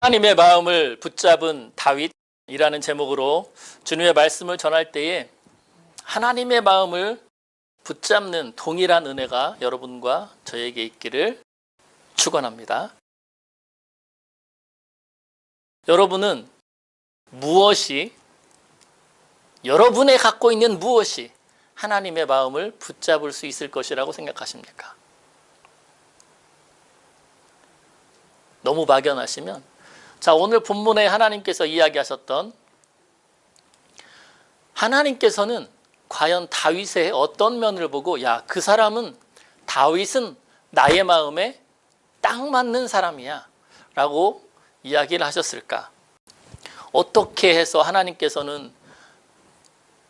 하나님의 마음을 붙잡은 다윗이라는 제목으로 주님의 말씀을 전할 때에 하나님의 마음을 붙잡는 동일한 은혜가 여러분과 저에게 있기를 축원합니다. 여러분은 무엇이, 여러분의 갖고 있는 무엇이 하나님의 마음을 붙잡을 수 있을 것이라고 생각하십니까? 너무 막연하시면, 자, 오늘 본문에 하나님께서 이야기하셨던, 하나님께서는 과연 다윗의 어떤 면을 보고, 야, 그 사람은, 다윗은 나의 마음에 딱 맞는 사람이야 라고 이야기를 하셨을까? 어떻게 해서 하나님께서는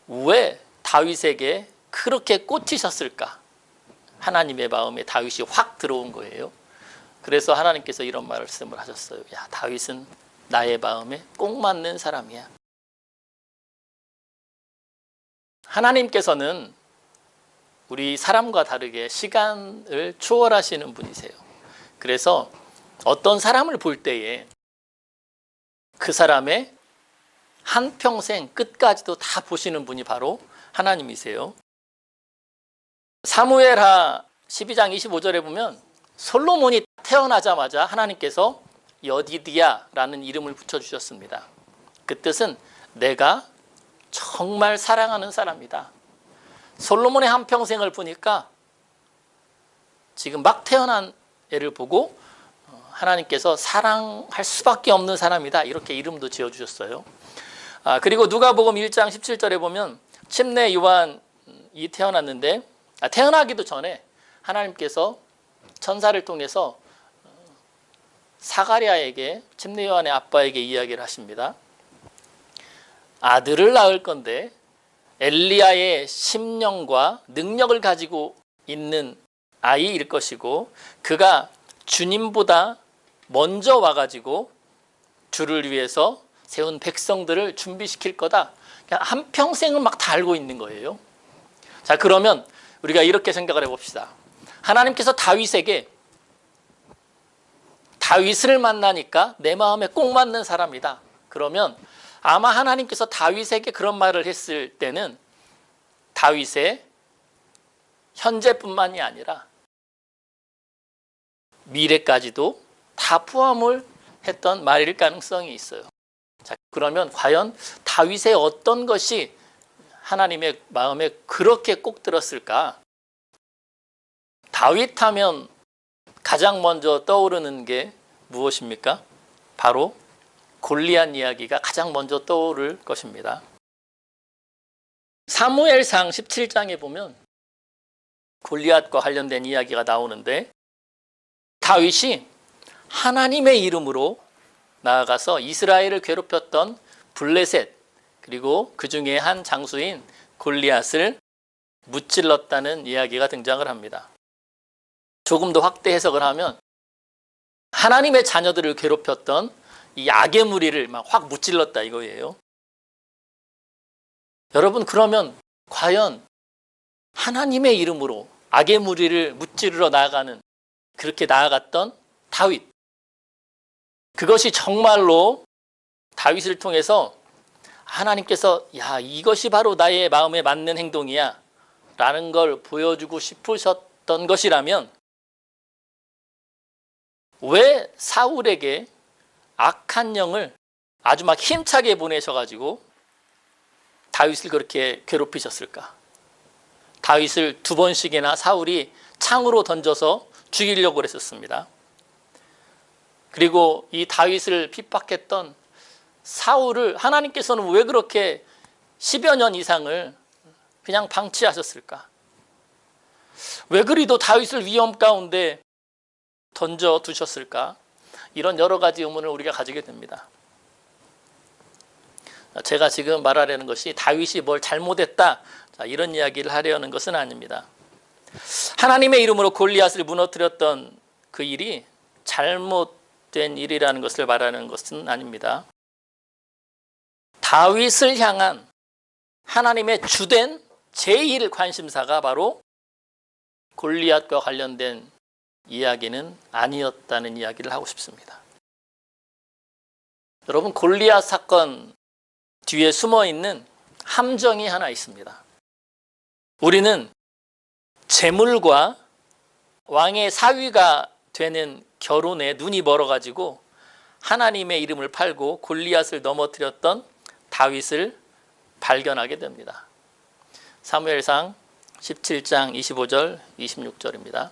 왜 다윗에게 그렇게 꽂히셨을까? 하나님의 마음에 다윗이 확 들어온 거예요. 그래서 하나님께서 이런 말씀을 하셨어요. 야, 다윗은 나의 마음에 꼭 맞는 사람이야. 하나님께서는 우리 사람과 다르게 시간을 초월하시는 분이세요. 그래서 어떤 사람을 볼 때에 그 사람의 한평생 끝까지도 다 보시는 분이 바로 하나님이세요. 사무엘하 12장 25절에 보면 솔로몬이 태어나자마자 하나님께서 여디디야라는 이름을 붙여주셨습니다. 그 뜻은 내가 정말 사랑하는 사람이다. 솔로몬의 한평생을 보니까 지금 막 태어난 애를 보고 하나님께서 사랑할 수밖에 없는 사람이다. 이렇게 이름도 지어주셨어요. 그리고 누가복음 1장 17절에 보면 침례 요한이 태어났는데, 태어나기도 전에 하나님께서 천사를 통해서 사가랴에게, 침례 요한의 아빠에게 이야기를 하십니다. 아들을 낳을 건데 엘리야의 심령과 능력을 가지고 있는 아이일 것이고, 그가 주님보다 먼저 와가지고 주를 위해서 세운 백성들을 준비시킬 거다. 한평생은 막 다 알고 있는 거예요. 자, 그러면 우리가 이렇게 생각을 해봅시다. 하나님께서 다윗을 만나니까 내 마음에 꼭 맞는 사람이다. 그러면 아마 하나님께서 다윗에게 그런 말을 했을 때는 다윗의 현재뿐만이 아니라 미래까지도 다 포함을 했던 말일 가능성이 있어요. 자, 그러면 과연 다윗의 어떤 것이 하나님의 마음에 그렇게 꼭 들었을까? 다윗 하면 가장 먼저 떠오르는 게 무엇입니까? 바로 골리앗 이야기가 가장 먼저 떠오를 것입니다. 사무엘상 17장에 보면 골리앗과 관련된 이야기가 나오는데, 다윗이 하나님의 이름으로 나아가서 이스라엘을 괴롭혔던 블레셋, 그리고 그 중에 한 장수인 골리앗을 무찔렀다는 이야기가 등장을 합니다. 조금 더 확대 해석을 하면 하나님의 자녀들을 괴롭혔던 이 악의 무리를 막 확 무찔렀다 이거예요. 여러분, 그러면 과연 하나님의 이름으로 악의 무리를 무찌르러 나아가는, 그렇게 나아갔던 다윗, 그것이 정말로 다윗을 통해서 하나님께서 야, 이것이 바로 나의 마음에 맞는 행동이야 라는 걸 보여주고 싶으셨던 것이라면, 왜 사울에게 악한 영을 아주 막 힘차게 보내셔가지고 다윗을 그렇게 괴롭히셨을까? 다윗을 2번씩이나 사울이 창으로 던져서 죽이려고 했었습니다. 그리고 이 다윗을 핍박했던 사울을 하나님께서는 왜 그렇게 10여 년 이상을 그냥 방치하셨을까? 왜 그리도 다윗을 위험 가운데 던져두셨을까? 이런 여러 가지 의문을 우리가 가지게 됩니다. 제가 지금 말하려는 것이 다윗이 뭘 잘못했다, 이런 이야기를 하려는 것은 아닙니다. 하나님의 이름으로 골리앗을 무너뜨렸던 그 일이 잘못된 일이라는 것을 말하는 것은 아닙니다. 다윗을 향한 하나님의 주된 제1 관심사가 바로 골리앗과 관련된 이야기는 아니었다는 이야기를 하고 싶습니다. 여러분, 골리앗 사건 뒤에 숨어 있는 함정이 하나 있습니다. 우리는 재물과 왕의 사위가 되는 결혼에 눈이 멀어가지고 하나님의 이름을 팔고 골리앗을 넘어뜨렸던 다윗을 발견하게 됩니다. 사무엘상 17장 25절 26절입니다.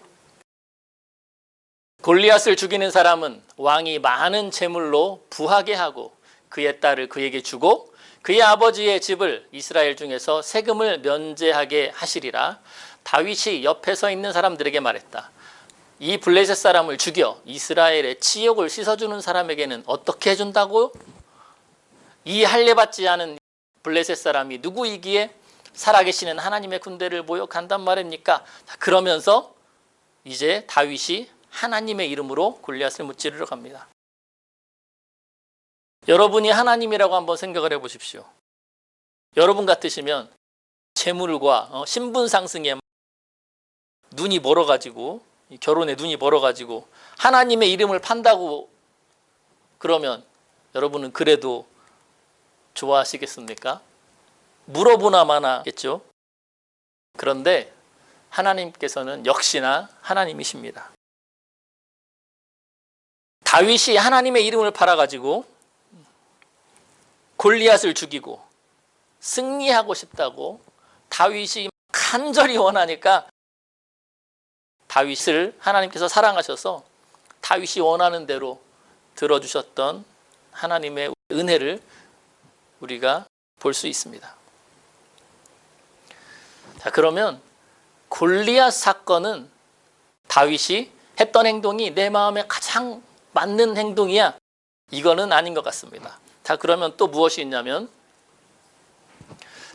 골리앗을 죽이는 사람은 왕이 많은 재물로 부하게 하고 그의 딸을 그에게 주고 그의 아버지의 집을 이스라엘 중에서 세금을 면제하게 하시리라. 다윗이 옆에 서 있는 사람들에게 말했다. 이 블레셋 사람을 죽여 이스라엘의 치욕을 씻어주는 사람에게는 어떻게 해준다고? 이 할례받지 않은 블레셋 사람이 누구이기에 살아계시는 하나님의 군대를 모욕한단 말입니까? 그러면서 이제 다윗이 하나님의 이름으로 골리앗을 무찌르러 갑니다. 여러분이 하나님이라고 한번 생각을 해보십시오. 여러분 같으시면 재물과 신분 상승에 눈이 멀어가지고, 결혼에 눈이 멀어가지고 하나님의 이름을 판다고 그러면 여러분은 그래도 좋아하시겠습니까? 물어보나 마나겠죠. 그런데 하나님께서는 역시나 하나님이십니다. 다윗이 하나님의 이름을 팔아가지고 골리앗을 죽이고 승리하고 싶다고 다윗이 간절히 원하니까 다윗을 하나님께서 사랑하셔서 다윗이 원하는 대로 들어주셨던 하나님의 은혜를 우리가 볼 수 있습니다. 자, 그러면 골리앗 사건은 다윗이 했던 행동이 내 마음에 가장 맞는 행동이야? 이거는 아닌 것 같습니다. 자, 그러면 또 무엇이 있냐면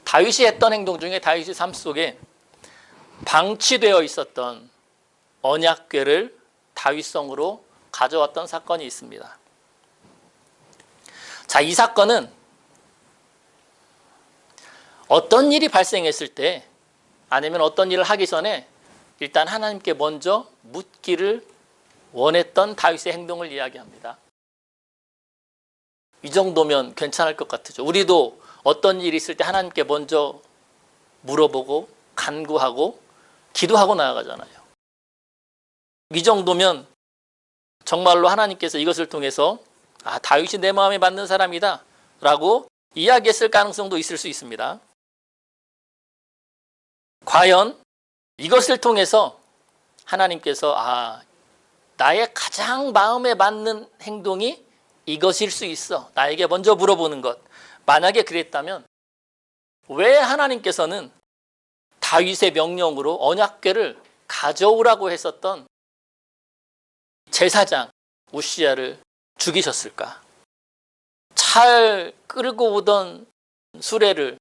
다윗이 했던 행동 중에 다윗의 삶 속에 방치되어 있었던 언약궤를 다윗성으로 가져왔던 사건이 있습니다. 자, 이 사건은 어떤 일이 발생했을 때 아니면 어떤 일을 하기 전에 일단 하나님께 먼저 묻기를 원했던 다윗의 행동을 이야기합니다. 이 정도면 괜찮을 것 같죠. 우리도 어떤 일이 있을 때 하나님께 먼저 물어보고 간구하고 기도하고 나아가잖아요. 이 정도면 정말로 하나님께서 이것을 통해서 다윗이 내 마음에 맞는 사람이다 라고 이야기했을 가능성도 있을 수 있습니다. 과연 이것을 통해서 하나님께서 나의 가장 마음에 맞는 행동이 이것일 수 있어. 나에게 먼저 물어보는 것. 만약에 그랬다면 왜 하나님께서는 다윗의 명령으로 언약궤를 가져오라고 했었던 제사장 우시야를 죽이셨을까? 잘 끌고 오던 수레를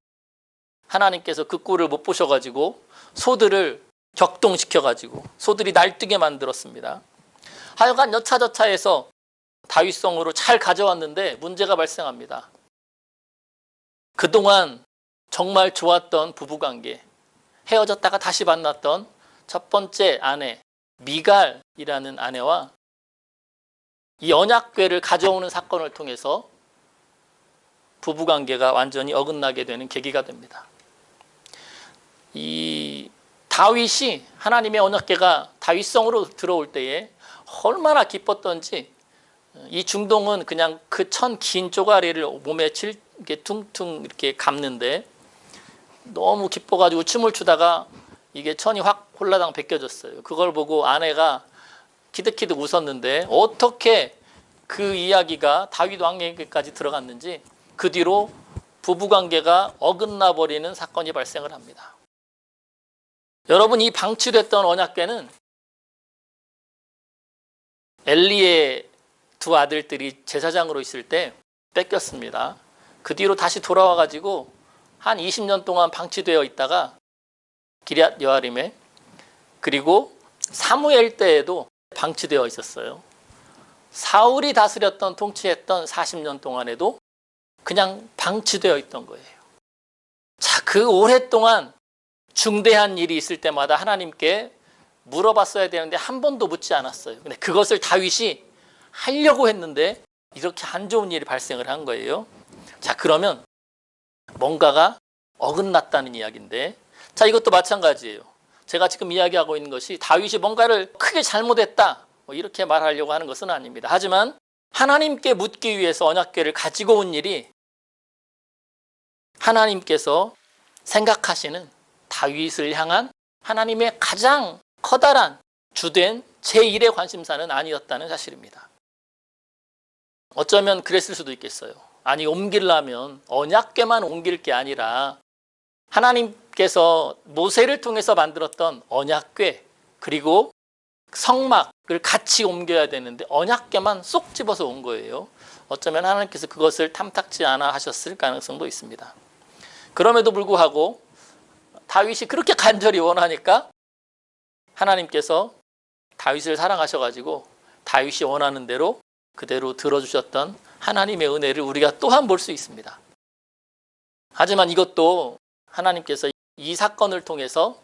하나님께서 그 꼴을 못 보셔가지고 소들을 격동시켜가지고 소들이 날뛰게 만들었습니다. 하여간 여차저차해서 다윗성으로 잘 가져왔는데 문제가 발생합니다. 그동안 정말 좋았던 부부관계, 헤어졌다가 다시 만났던 첫 번째 아내 미갈이라는 아내와 이 언약궤를 가져오는 사건을 통해서 부부관계가 완전히 어긋나게 되는 계기가 됩니다. 이 다윗이 하나님의 언약궤가 다윗성으로 들어올 때에 얼마나 기뻤던지 이 중동은 그냥 그 천 긴 쪼가리를 몸에 이렇게 퉁퉁 이렇게 감는데 너무 기뻐가지고 춤을 추다가 이게 천이 확 홀라당 벗겨졌어요. 그걸 보고 아내가 키득키득 웃었는데 어떻게 그 이야기가 다윗 왕에게까지 들어갔는지 그 뒤로 부부관계가 어긋나 버리는 사건이 발생을 합니다. 여러분, 이 방치됐던 언약궤는 엘리의 두 아들들이 제사장으로 있을 때 뺏겼습니다. 그 뒤로 다시 돌아와가지고 한 20년 동안 방치되어 있다가 기럇 여아림에 그리고 사무엘 때에도 방치되어 있었어요. 사울이 다스렸던 통치했던 40년 동안에도 그냥 방치되어 있던 거예요. 자, 그 오랫동안 중대한 일이 있을 때마다 하나님께 물어봤어야 되는데 한 번도 묻지 않았어요. 근데 그것을 다윗이 하려고 했는데 이렇게 안 좋은 일이 발생을 한 거예요. 자, 그러면 뭔가가 어긋났다는 이야기인데, 자, 이것도 마찬가지예요. 제가 지금 이야기하고 있는 것이 다윗이 뭔가를 크게 잘못했다, 이렇게 말하려고 하는 것은 아닙니다. 하지만 하나님께 묻기 위해서 언약궤를 가지고 온 일이 하나님께서 생각하시는 다윗을 향한 하나님의 가장 커다란 주된 제1의 관심사는 아니었다는 사실입니다. 어쩌면 그랬을 수도 있겠어요. 아니, 옮기려면 언약궤만 옮길 게 아니라 하나님께서 모세를 통해서 만들었던 언약궤, 그리고 성막을 같이 옮겨야 되는데 언약궤만 쏙 집어서 온 거예요. 어쩌면 하나님께서 그것을 탐탁지 않아 하셨을 가능성도 있습니다. 그럼에도 불구하고 다윗이 그렇게 간절히 원하니까 하나님께서 다윗을 사랑하셔가지고 다윗이 원하는 대로 그대로 들어주셨던 하나님의 은혜를 우리가 또한 볼 수 있습니다. 하지만 이것도 하나님께서 이 사건을 통해서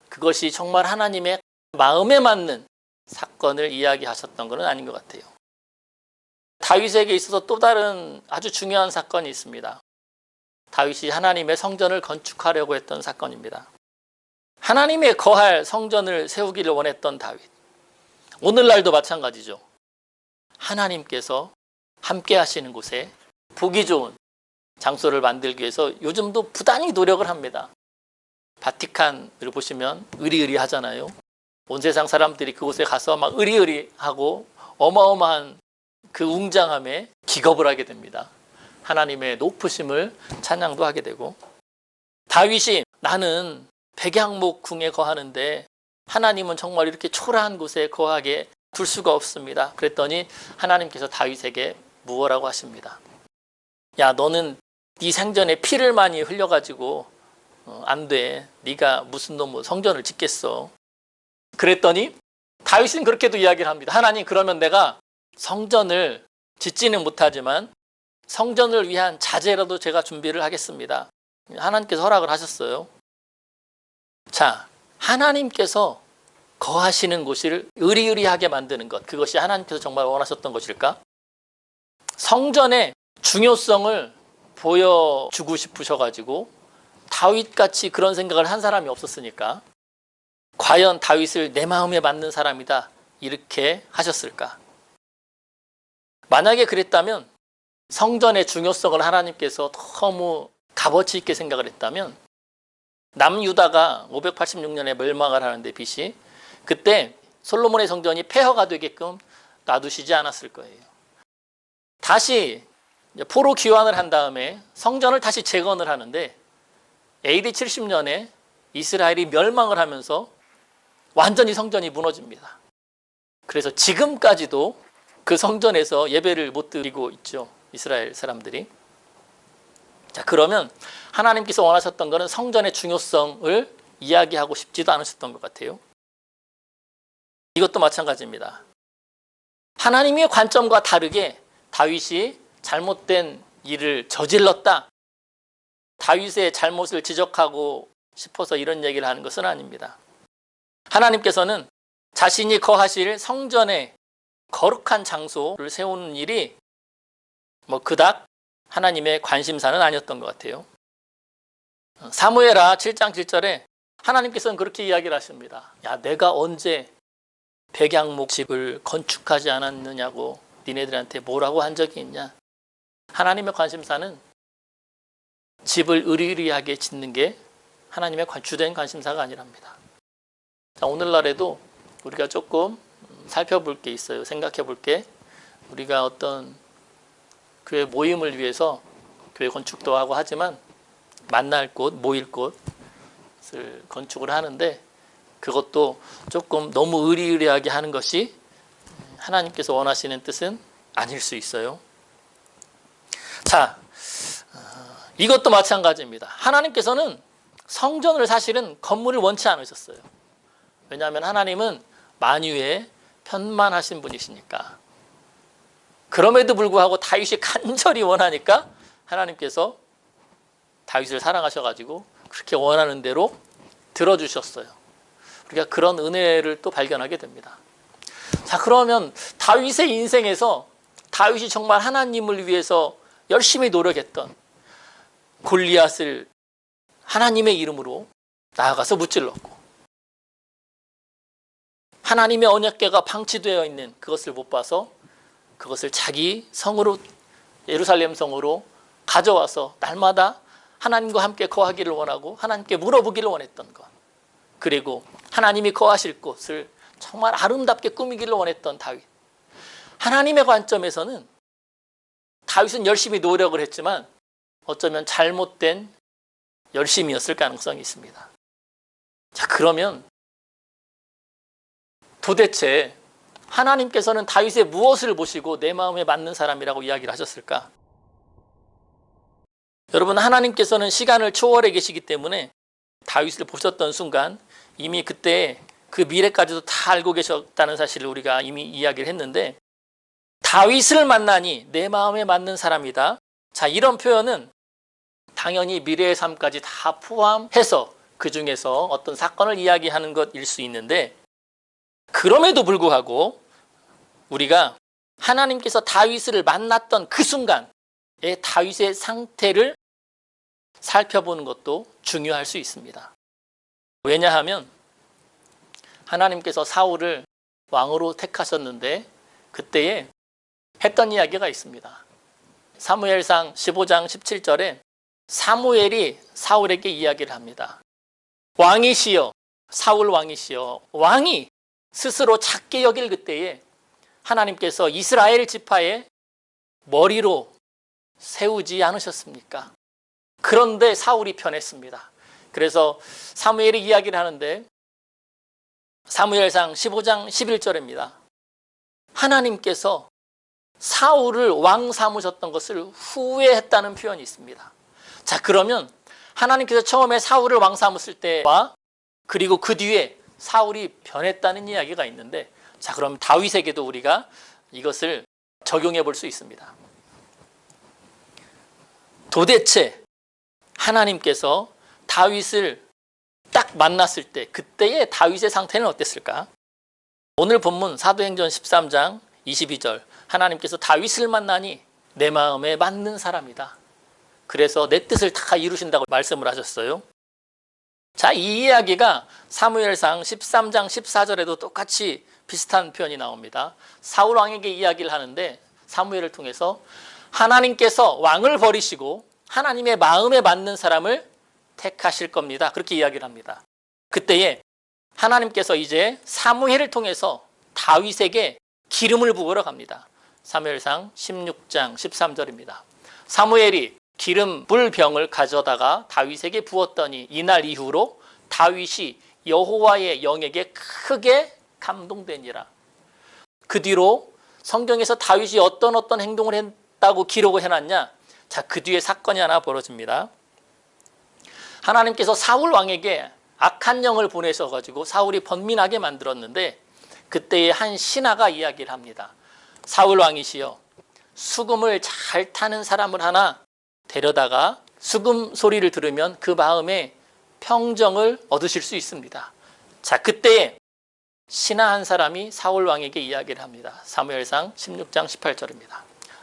그것이 정말 하나님의 마음에 맞는 사건을 이야기하셨던 것은 아닌 것 같아요. 다윗에게 있어서 또 다른 아주 중요한 사건이 있습니다. 다윗이 하나님의 성전을 건축하려고 했던 사건입니다. 하나님의 거할 성전을 세우기를 원했던 다윗. 오늘날도 마찬가지죠. 하나님께서 함께 하시는 곳에 보기 좋은 장소를 만들기 위해서 요즘도 부단히 노력을 합니다. 바티칸을 보시면 의리의리하잖아요. 온 세상 사람들이 그곳에 가서 막 의리의리하고 어마어마한 그 웅장함에 기겁을 하게 됩니다. 하나님의 높으심을 찬양도 하게 되고, 다윗이 나는 백향목 궁에 거하는데 하나님은 정말 이렇게 초라한 곳에 거하게 둘 수가 없습니다. 그랬더니 하나님께서 다윗에게 무엇라고 하십니다. 야, 너는 네 생전에 피를 많이 흘려가지고 안 돼. 네가 무슨 놈 성전을 짓겠어. 그랬더니 다윗은 그렇게도 이야기를 합니다. 하나님, 그러면 내가 성전을 짓지는 못하지만 성전을 위한 자재라도 제가 준비를 하겠습니다. 하나님께서 허락을 하셨어요. 자, 하나님께서 거하시는 곳을 의리의리하게 만드는 것, 그것이 하나님께서 정말 원하셨던 것일까? 성전의 중요성을 보여주고 싶으셔가지고 다윗같이 그런 생각을 한 사람이 없었으니까 과연 다윗을 내 마음에 맞는 사람이다 이렇게 하셨을까? 만약에 그랬다면, 성전의 중요성을 하나님께서 너무 값어치 있게 생각을 했다면 남유다가 586년에 멸망을 하는데 빚이, 그때 솔로몬의 성전이 폐허가 되게끔 놔두시지 않았을 거예요. 다시 포로 귀환을 한 다음에 성전을 다시 재건을 하는데 AD 70년에 이스라엘이 멸망을 하면서 완전히 성전이 무너집니다. 그래서 지금까지도 그 성전에서 예배를 못 드리고 있죠, 이스라엘 사람들이. 자, 그러면 하나님께서 원하셨던 것은 성전의 중요성을 이야기하고 싶지도 않으셨던 것 같아요. 이것도 마찬가지입니다. 하나님의 관점과 다르게 다윗이 잘못된 일을 저질렀다, 다윗의 잘못을 지적하고 싶어서 이런 얘기를 하는 것은 아닙니다. 하나님께서는 자신이 거하실 성전에 거룩한 장소를 세우는 일이 그닥 하나님의 관심사는 아니었던 것 같아요. 사무엘하 7장 7절에 하나님께서는 그렇게 이야기를 하십니다. 야, 내가 언제 백향목 집을 건축하지 않았느냐고 니네들한테 뭐라고 한 적이 있냐. 하나님의 관심사는 집을 의리의리하게 짓는 게 하나님의 주된 관심사가 아니랍니다. 자, 오늘날에도 우리가 조금 살펴볼 게 있어요. 생각해 볼 게, 우리가 어떤 교회 모임을 위해서 교회 건축도 하고 하지만 만날 곳, 모일 곳을 건축을 하는데 그것도 조금 너무 의리의리하게 하는 것이 하나님께서 원하시는 뜻은 아닐 수 있어요. 자, 이것도 마찬가지입니다. 하나님께서는 성전을 사실은 건물을 원치 않으셨어요. 왜냐하면 하나님은 만유에 편만하신 분이시니까. 그럼에도 불구하고 다윗이 간절히 원하니까 하나님께서 다윗을 사랑하셔가지고 그렇게 원하는 대로 들어주셨어요. 우리가 그런 은혜를 또 발견하게 됩니다. 자, 그러면 다윗의 인생에서 다윗이 정말 하나님을 위해서 열심히 노력했던 골리앗을 하나님의 이름으로 나아가서 무찔렀고, 하나님의 언약궤가 방치되어 있는 그것을 못 봐서 그것을 자기 성으로, 예루살렘 성으로 가져와서 날마다 하나님과 함께 거하기를 원하고 하나님께 물어보기를 원했던 것, 그리고 하나님이 거하실 곳을 정말 아름답게 꾸미기를 원했던 다윗. 하나님의 관점에서는 다윗은 열심히 노력을 했지만 어쩌면 잘못된 열심이었을 가능성이 있습니다. 자, 그러면 도대체 하나님께서는 다윗의 무엇을 보시고 내 마음에 맞는 사람이라고 이야기를 하셨을까? 여러분, 하나님께서는 시간을 초월해 계시기 때문에 다윗을 보셨던 순간 이미 그때 그 미래까지도 다 알고 계셨다는 사실을 우리가 이미 이야기를 했는데, 다윗을 만나니 내 마음에 맞는 사람이다. 자, 이런 표현은 당연히 미래의 삶까지 다 포함해서 그 중에서 어떤 사건을 이야기하는 것일 수 있는데, 그럼에도 불구하고 우리가 하나님께서 다윗을 만났던 그 순간의 다윗의 상태를 살펴보는 것도 중요할 수 있습니다. 왜냐하면 하나님께서 사울을 왕으로 택하셨는데 그때에 했던 이야기가 있습니다. 사무엘상 15장 17절에 사무엘이 사울에게 이야기를 합니다. 왕이시여, 사울 왕이시여. 왕이 스스로 작게 여길 그때에 하나님께서 이스라엘 지파의 머리로 세우지 않으셨습니까? 그런데 사울이 변했습니다. 그래서 사무엘이 이야기를 하는데 사무엘상 15장 11절입니다. 하나님께서 사울을 왕 삼으셨던 것을 후회했다는 표현이 있습니다. 자, 그러면 하나님께서 처음에 사울을 왕 삼으실 때와 그리고 그 뒤에 사울이 변했다는 이야기가 있는데, 자, 그럼 다윗에게도 우리가 이것을 적용해 볼 수 있습니다. 도대체 하나님께서 다윗을 딱 만났을 때 그때의 다윗의 상태는 어땠을까? 오늘 본문 사도행전 13장 22절, 하나님께서 다윗을 만나니 내 마음에 맞는 사람이다. 그래서 내 뜻을 다 이루신다고 말씀을 하셨어요. 자, 이 이야기가 사무엘상 13장 14절에도 똑같이 비슷한 표현이 나옵니다. 사울 왕에게 이야기를 하는데 사무엘을 통해서 하나님께서 왕을 버리시고 하나님의 마음에 맞는 사람을 택하실 겁니다. 그렇게 이야기를 합니다. 그때에 하나님께서 이제 사무엘을 통해서 다윗에게 기름을 부으러 갑니다. 사무엘상 16장 13절입니다. 사무엘이 기름 불 병을 가져다가 다윗에게 부었더니 이날 이후로 다윗이 여호와의 영에게 크게 감동되니라. 그 뒤로 성경에서 다윗이 어떤 행동을 했다고 기록을 해놨냐? 자, 그 뒤에 사건이 하나 벌어집니다. 하나님께서 사울 왕에게 악한 영을 보내셔가지고 사울이 번민하게 만들었는데 그때에 한 신하가 이야기를 합니다. 사울 왕이시여, 수금을 잘 타는 사람을 하나 데려다가 수금 소리를 들으면 그 마음에 평정을 얻으실 수 있습니다. 자, 그때에 신하 한 사람이 사울 왕에게 이야기를 합니다. 사무엘상 16장 18절입니다.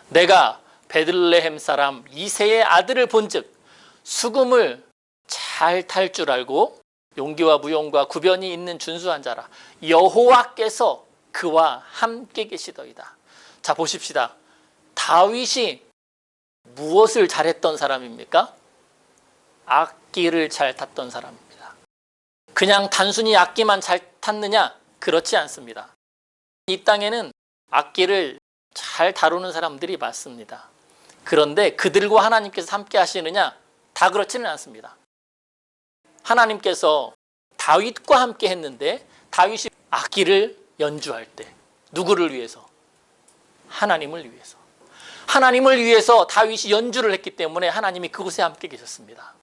내가 베들레헴 사람 이새의 아들을 본즉 수금을 잘 탈 줄 알고 용기와 무용과 구변이 있는 준수한 자라. 여호와께서 그와 함께 계시더이다. 자, 보십시다. 다윗이 무엇을 잘했던 사람입니까? 악기를 잘 탔던 사람입니다. 그냥 단순히 악기만 잘 탔느냐? 그렇지 않습니다. 이 땅에는 악기를 잘 다루는 사람들이 많습니다. 그런데 그들과 하나님께서 함께 하시느냐? 다 그렇지는 않습니다. 하나님께서 다윗과 함께 했는데 다윗이 악기를 연주할 때 누구를 위해서? 하나님을 위해서. 하나님을 위해서 다윗이 연주를 했기 때문에 하나님이 그곳에 함께 계셨습니다.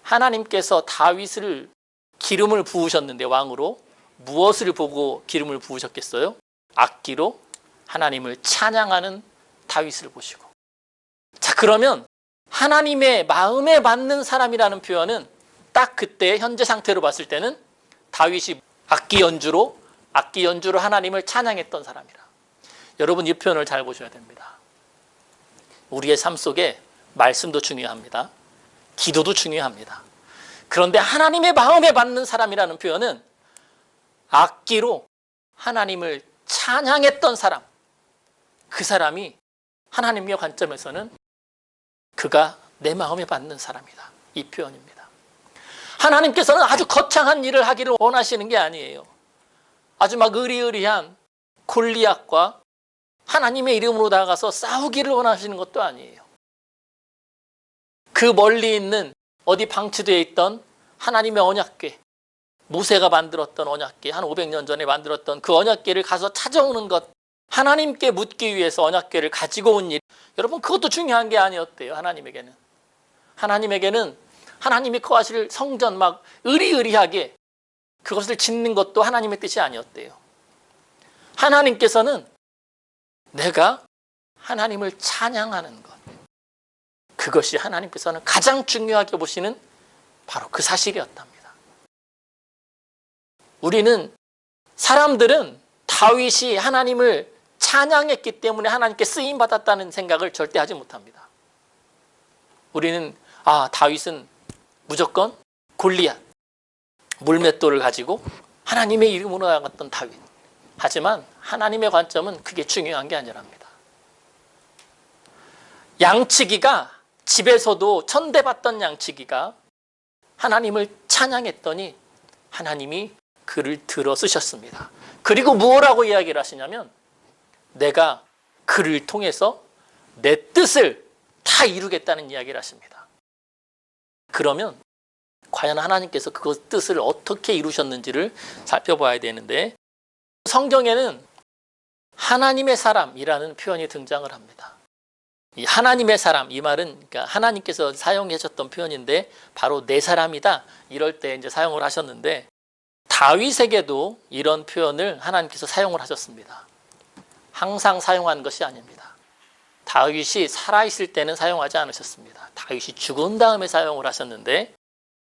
하나님께서 다윗을 기름을 부으셨는데 왕으로 무엇을 보고 기름을 부으셨겠어요? 악기로 하나님을 찬양하는 다윗을 보시고. 자, 그러면 하나님의 마음에 맞는 사람이라는 표현은 딱 그때 현재 상태로 봤을 때는 다윗이 악기 연주로 하나님을 찬양했던 사람이라. 여러분 이 표현을 잘 보셔야 됩니다. 우리의 삶 속에 말씀도 중요합니다. 기도도 중요합니다. 그런데 하나님의 마음에 받는 사람이라는 표현은 악기로 하나님을 찬양했던 사람, 그 사람이 하나님의 관점에서는 그가 내 마음에 받는 사람이다. 이 표현입니다. 하나님께서는 아주 거창한 일을 하기를 원하시는 게 아니에요. 아주 막 의리의리한 골리앗과 하나님의 이름으로 나가서 싸우기를 원하시는 것도 아니에요. 그 멀리 있는 어디 방치되어 있던 하나님의 언약궤, 모세가 만들었던 언약궤, 한 500년 전에 만들었던 그 언약궤를 가서 찾아오는 것, 하나님께 묻기 위해서 언약궤를 가지고 온 일, 여러분 그것도 중요한 게 아니었대요. 하나님에게는 하나님이 거하실 성전 막 의리의리하게 그것을 짓는 것도 하나님의 뜻이 아니었대요. 하나님께서는 내가 하나님을 찬양하는 것, 그것이 하나님께서는 가장 중요하게 보시는 바로 그 사실이었답니다. 사람들은 다윗이 하나님을 찬양했기 때문에 하나님께 쓰임받았다는 생각을 절대 하지 못합니다. 우리는 다윗은 무조건 골리앗, 물맷돌을 가지고 하나님의 이름으로 나갔던 다윗. 하지만 하나님의 관점은 그게 중요한 게 아니랍니다. 양치기가 집에서도 천대받던 양치기가 하나님을 찬양했더니 하나님이 그를 들어 쓰셨습니다. 그리고 무엇라고 이야기를 하시냐면 내가 그를 통해서 내 뜻을 다 이루겠다는 이야기를 하십니다. 그러면 과연 하나님께서 그 뜻을 어떻게 이루셨는지를 살펴봐야 되는데 성경에는 하나님의 사람이라는 표현이 등장을 합니다. 이 하나님의 사람, 이 말은 그러니까 하나님께서 사용하셨던 표현인데 바로 내 사람이다 이럴 때 이제 사용을 하셨는데 다윗에게도 이런 표현을 하나님께서 사용을 하셨습니다. 항상 사용한 것이 아닙니다. 다윗이 살아있을 때는 사용하지 않으셨습니다. 다윗이 죽은 다음에 사용을 하셨는데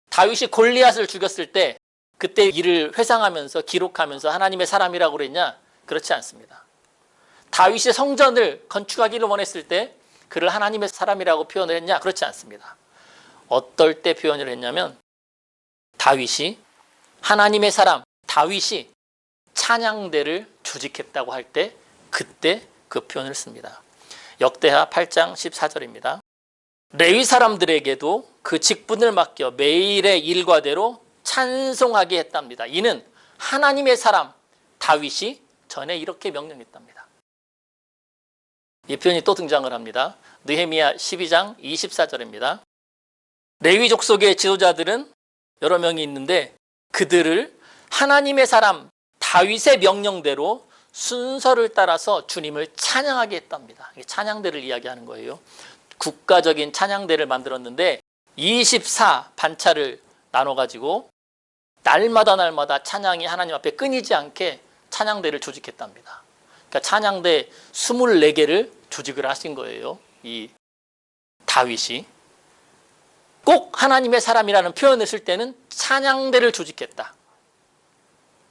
다윗이 골리앗을 죽였을 때 그때 일을 회상하면서 기록하면서 하나님의 사람이라고 그랬냐? 그렇지 않습니다. 다윗이 성전을 건축하기를 원했을 때 그를 하나님의 사람이라고 표현을 했냐? 그렇지 않습니다. 어떨 때 표현을 했냐면 다윗이 하나님의 사람, 다윗이 찬양대를 조직했다고 할 때 그때 그 표현을 씁니다. 역대하 8장 14절입니다. 레위 사람들에게도 그 직분을 맡겨 매일의 일과대로 찬송하게 했답니다. 이는 하나님의 사람 다윗이 전에 이렇게 명령했답니다. 이 표현이 또 등장을 합니다. 느헤미야 12장 24절입니다. 레위 족속의 지도자들은 여러 명이 있는데 그들을 하나님의 사람 다윗의 명령대로 순서를 따라서 주님을 찬양하게 했답니다. 찬양대를 이야기하는 거예요. 국가적인 찬양대를 만들었는데 24 반차를 나눠가지고 날마다 찬양이 하나님 앞에 끊이지 않게 찬양대를 조직했답니다. 그러니까 찬양대 24개를 조직을 하신 거예요. 이 다윗이. 꼭 하나님의 사람이라는 표현을 쓸 때는 찬양대를 조직했다.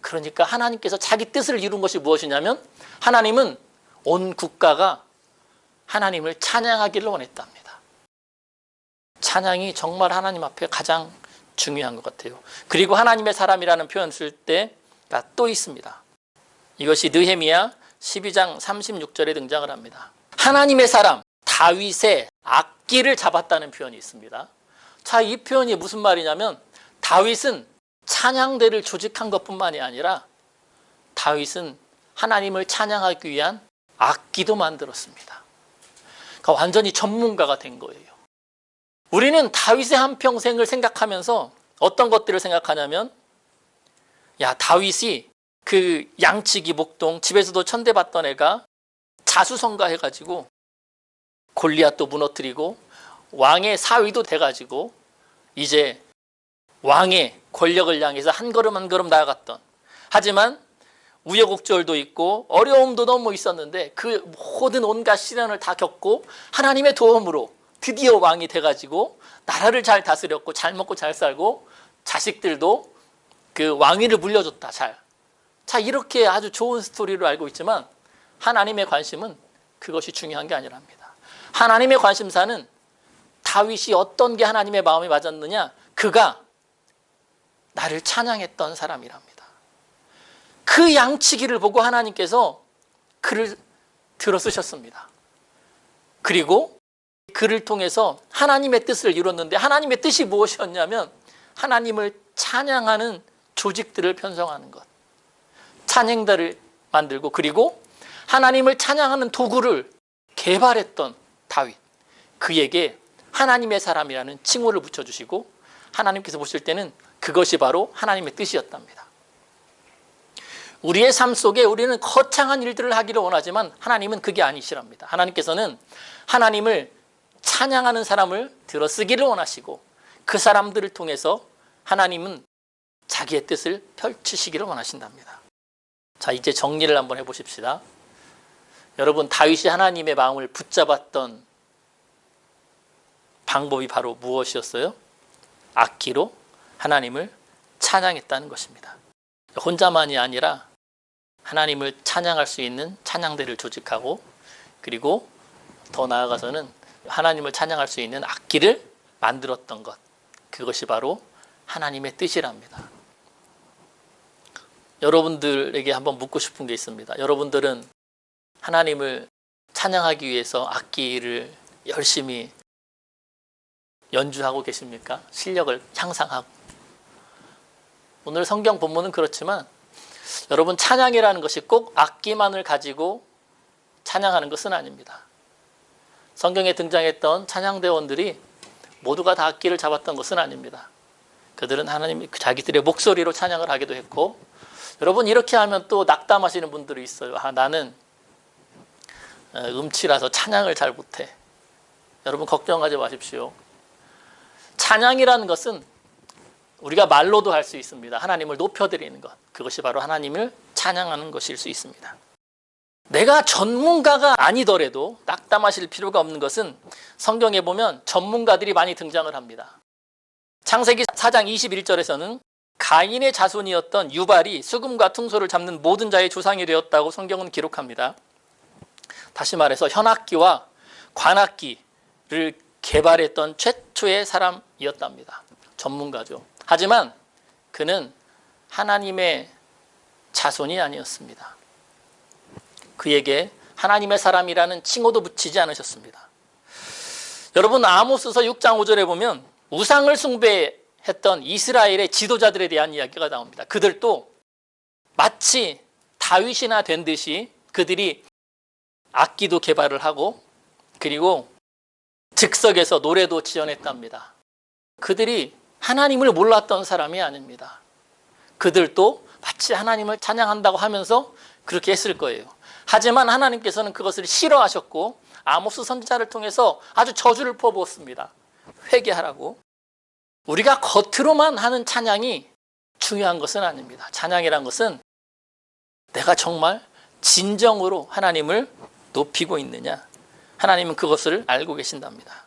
그러니까 하나님께서 자기 뜻을 이룬 것이 무엇이냐면 하나님은 온 국가가 하나님을 찬양하기를 원했답니다. 찬양이 정말 하나님 앞에 가장 중요한 것 같아요. 그리고 하나님의 사람이라는 표현 쓸 때가 또 있습니다. 이것이 느헤미야 12장 36절에 등장을 합니다. 하나님의 사람 다윗의 악기를 잡았다는 표현이 있습니다. 자, 이 표현이 무슨 말이냐면 다윗은 찬양대를 조직한 것뿐만이 아니라 다윗은 하나님을 찬양하기 위한 악기도 만들었습니다. 그러니까 완전히 전문가가 된 거예요. 우리는 다윗의 한평생을 생각하면서 어떤 것들을 생각하냐면 다윗이 그 양치기 목동 집에서도 천대받던 애가 자수성가해가지고 골리앗도 무너뜨리고 왕의 사위도 돼가지고 이제 왕의 권력을 향해서 한 걸음 한 걸음 나아갔던, 하지만 우여곡절도 있고 어려움도 너무 있었는데 그 모든 온갖 시련을 다 겪고 하나님의 도움으로 드디어 왕이 돼가지고 나라를 잘 다스렸고 잘 먹고 잘 살고 자식들도 그 왕위를 물려줬다. 자, 이렇게 아주 좋은 스토리로 알고 있지만 하나님의 관심은 그것이 중요한 게 아니랍니다. 하나님의 관심사는 다윗이 어떤 게 하나님의 마음에 맞았느냐? 그가 나를 찬양했던 사람이랍니다. 그 양치기를 보고 하나님께서 그를 들어 쓰셨습니다. 그리고 그를 통해서 하나님의 뜻을 이뤘는데, 하나님의 뜻이 무엇이었냐면 하나님을 찬양하는 조직들을 편성하는 것, 찬행단을 만들고, 그리고 하나님을 찬양하는 도구를 개발했던 다윗, 그에게 하나님의 사람이라는 칭호를 붙여주시고, 하나님께서 보실 때는 그것이 바로 하나님의 뜻이었답니다. 우리의 삶 속에 우리는 거창한 일들을 하기를 원하지만 하나님은 그게 아니시랍니다. 하나님께서는 하나님을 찬양하는 사람을 들어 쓰기를 원하시고, 그 사람들을 통해서 하나님은 자기의 뜻을 펼치시기를 원하신답니다. 자, 이제 정리를 한번 해보십시다. 여러분, 다윗이 하나님의 마음을 붙잡았던 방법이 바로 무엇이었어요? 악기로 하나님을 찬양했다는 것입니다. 혼자만이 아니라 하나님을 찬양할 수 있는 찬양대를 조직하고, 그리고 더 나아가서는 하나님을 찬양할 수 있는 악기를 만들었던 것, 그것이 바로 하나님의 뜻이랍니다. 여러분들에게 한번 묻고 싶은 게 있습니다. 여러분들은 하나님을 찬양하기 위해서 악기를 열심히 연주하고 계십니까? 실력을 향상하고. 오늘 성경 본문은 그렇지만 여러분, 찬양이라는 것이 꼭 악기만을 가지고 찬양하는 것은 아닙니다. 성경에 등장했던 찬양대원들이 모두가 다 악기를 잡았던 것은 아닙니다. 그들은 하나님 자기들의 목소리로 찬양을 하기도 했고, 여러분, 이렇게 하면 또 낙담하시는 분들이 있어요. 나는 음치라서 찬양을 잘 못해. 여러분, 걱정하지 마십시오. 찬양이라는 것은 우리가 말로도 할 수 있습니다. 하나님을 높여드리는 것, 그것이 바로 하나님을 찬양하는 것일 수 있습니다. 내가 전문가가 아니더라도 낙담하실 필요가 없는 것은 성경에 보면 전문가들이 많이 등장을 합니다. 창세기 4장 21절에서는 가인의 자손이었던 유발이 수금과 퉁소를 잡는 모든 자의 조상이 되었다고 성경은 기록합니다. 다시 말해서 현악기와 관악기를 개발했던 최초의 사람이었답니다. 전문가죠. 하지만 그는 하나님의 자손이 아니었습니다. 그에게 하나님의 사람이라는 칭호도 붙이지 않으셨습니다. 여러분, 아모스서 6장 5절에 보면 우상을 숭배했던 이스라엘의 지도자들에 대한 이야기가 나옵니다. 그들도 마치 다윗이나 된 듯이 그들이 악기도 개발을 하고, 그리고 즉석에서 노래도 지어냈답니다. 그들이 하나님을 몰랐던 사람이 아닙니다. 그들도 마치 하나님을 찬양한다고 하면서 그렇게 했을 거예요. 하지만 하나님께서는 그것을 싫어하셨고 아모스 선지자를 통해서 아주 저주를 퍼부었습니다. 회개하라고. 우리가 겉으로만 하는 찬양이 중요한 것은 아닙니다. 찬양이란 것은 내가 정말 진정으로 하나님을 높이고 있느냐, 하나님은 그것을 알고 계신답니다.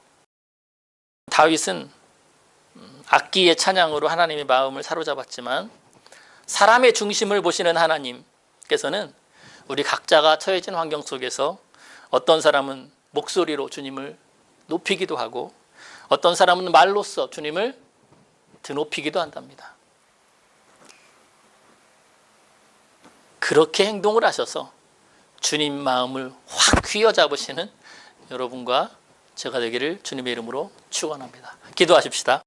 다윗은 악기의 찬양으로 하나님의 마음을 사로잡았지만 사람의 중심을 보시는 하나님께서는 우리 각자가 처해진 환경 속에서 어떤 사람은 목소리로 주님을 높이기도 하고, 어떤 사람은 말로써 주님을 드높이기도 한답니다. 그렇게 행동을 하셔서 주님 마음을 확 휘어잡으시는 여러분과 제가 되기를 주님의 이름으로 축원합니다. 기도하십시다.